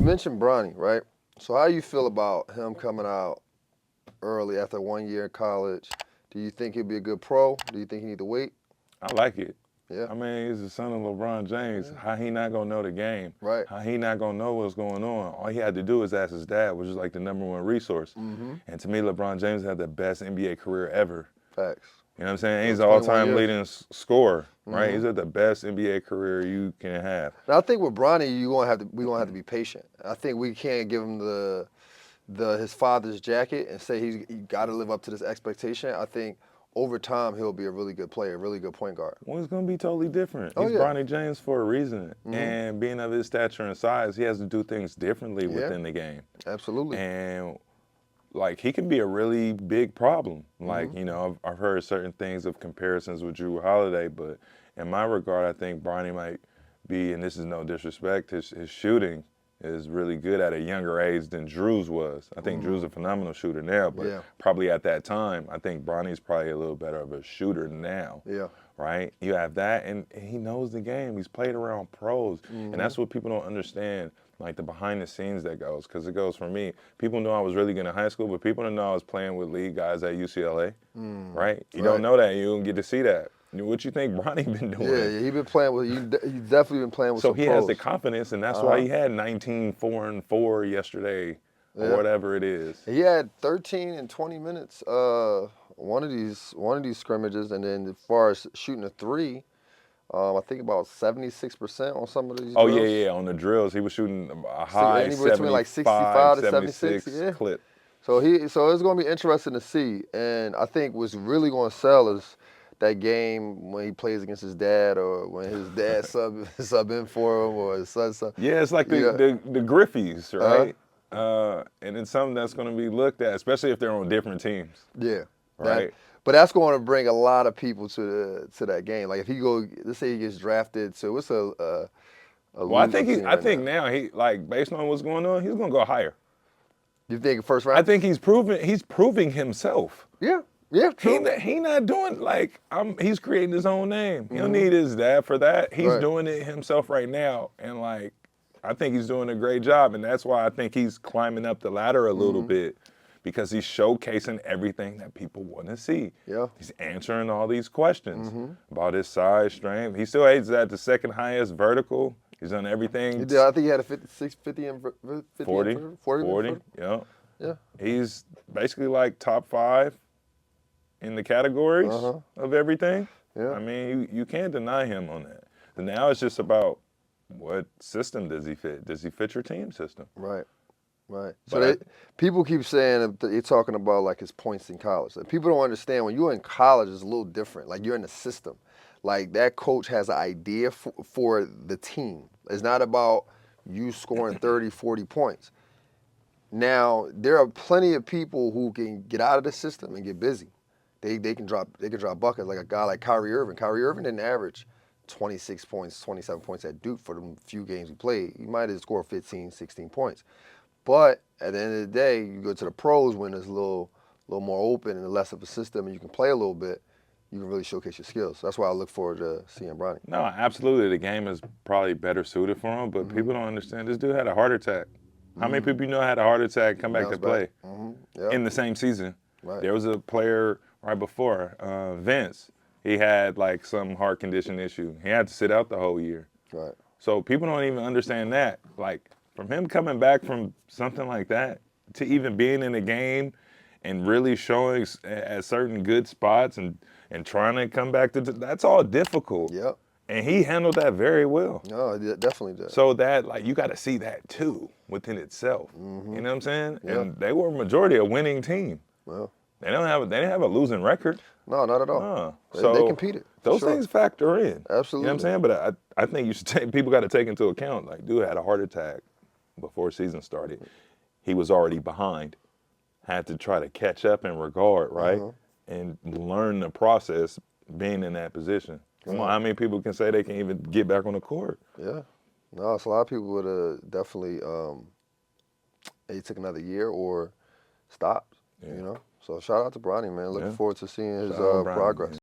mentioned Bronny, right? So how you feel about him coming out early after 1 year in college? Do you think he'd be a good pro? Do you think he need to wait? I like it. Yeah. I mean, he's the son of LeBron James. How he not gonna know the game? Right. How he not gonna know what's going on? All he had to do was ask his dad, which is like the #1 resource. Mm-hmm. And to me, LeBron James had the best NBA career ever. Facts. You know what I'm saying? He's Yeah, an 21 all-time years. leading scorer, right? Mhm. He's at the best NBA career you can have. And I think with Bronny, we're gonna have to be patient. I think we can't give him his father's jacket and say he got to live up to this expectation. I think over time he'll be a really good player, a really good point guard. Well, it's going to be totally different. Oh, He's yeah. Bronny James for a reason. Mhm. And being of his stature and size, he has to do things differently within the game. Absolutely. And, like, he can be a really big problem. Like, Mm-hmm. you know, I've heard certain things of comparisons with Drew Holiday, but in my regard, I think Bronny might be, and this is no disrespect, his shooting is really good at a younger age than Drew's was. I think Drew's a phenomenal shooter now, but probably at that time, I think Bronny's probably a little better of a shooter now. Yeah. Right? You have that, and he knows the game. He's played around pros, and that's what people don't understand, like the behind the scenes that goes, because it goes for me. People knew I was really good in high school, but people didn't know I was playing with league guys at UCLA, right? You don't know that. You don't get to see that. What you think Bronny been doing? Yeah, he been playing with. He's definitely been playing with. So some he pros. has the confidence, and that's why he had 19, 4, and 4 yesterday, or whatever it is. He had 13 and 20 minutes. One of these scrimmages, and then as far as shooting a three, I think about 76% on some of these. Oh drills. yeah, on the drills he was shooting a high anywhere between like 65 to 76 clip. So it's going to be interesting to see, and I think what's really going to sell is that game when he plays against his dad, or when his dad sub in for him, or his son. Yeah, it's like the Griffies, right? And it's something that's going to be looked at, especially if they're on different teams. Yeah, right. But that's going to bring a lot of people to that game. Like if he let's say he gets drafted, so it's a well, I think now he, like, based on what's going on, he's going to go higher. You think first round? I think he's proving himself. Yeah. Yeah, true. He not doing, like, he's creating his own name. He don't need his dad for that. He's doing it himself right now, and, like, I think he's doing a great job, and that's why I think he's climbing up the ladder a little bit, because he's showcasing everything that people want to see. Yeah. He's answering all these questions about his size, strength. He still is at the second highest vertical. He's done everything. He did. I think he had a 50 and 40, yeah. Yeah. He's basically like top 5 in the categories of everything. Yeah. I mean, you can't deny him on that. And now it's just about what system does he fit? Does he fit your team system? Right. Right. So people keep saying that you're talking about like his points in college. Like, people don't understand when you're in college, it's a little different. Like you're in the system. Like that coach has an idea for the team. It's not about you scoring 30, 40 points. Now, there are plenty of people who can get out of the system and get busy. They can drop buckets, like a guy like Kyrie Irving. Kyrie Irving didn't average 26 points, 27 points at Duke for the few games he played. He might have scored 15, 16 points. But at the end of the day, you go to the pros when it's a little more open and less of a system, and you can play a little bit. You can really showcase your skills. That's why I look forward to seeing Bronny. No, absolutely. The game is probably better suited for him, but people don't understand. This dude had a heart attack. How many people you know had a heart attack and come back to play in the same season? Right. There was a player right before, Vince. He had like some heart condition issue. He had to sit out the whole year. Right. So people don't even understand that. Like, from him coming back from something like that to even being in the game and really showing at certain good spots and trying to come back to that's all difficult. Yep. And he handled that very well. No, it definitely did. So that, like, you got to see that too within itself. You know what I'm saying? Yeah. And they were a majority a winning team. Well, they didn't have a losing record. No, not at all. So they competed. Those things factor in. Absolutely. You know what I'm saying? But I think you should people got to take into account, like, dude had a heart attack before season started. He was already behind. Had to try to catch up in regard, right? And learn the process being in that position. Come on, how many people can say they can even get back on the court? Yeah. No, it's a lot of people would have definitely they took another year or stopped, you know? So shout out to Bronny, man. Looking forward to seeing his progress.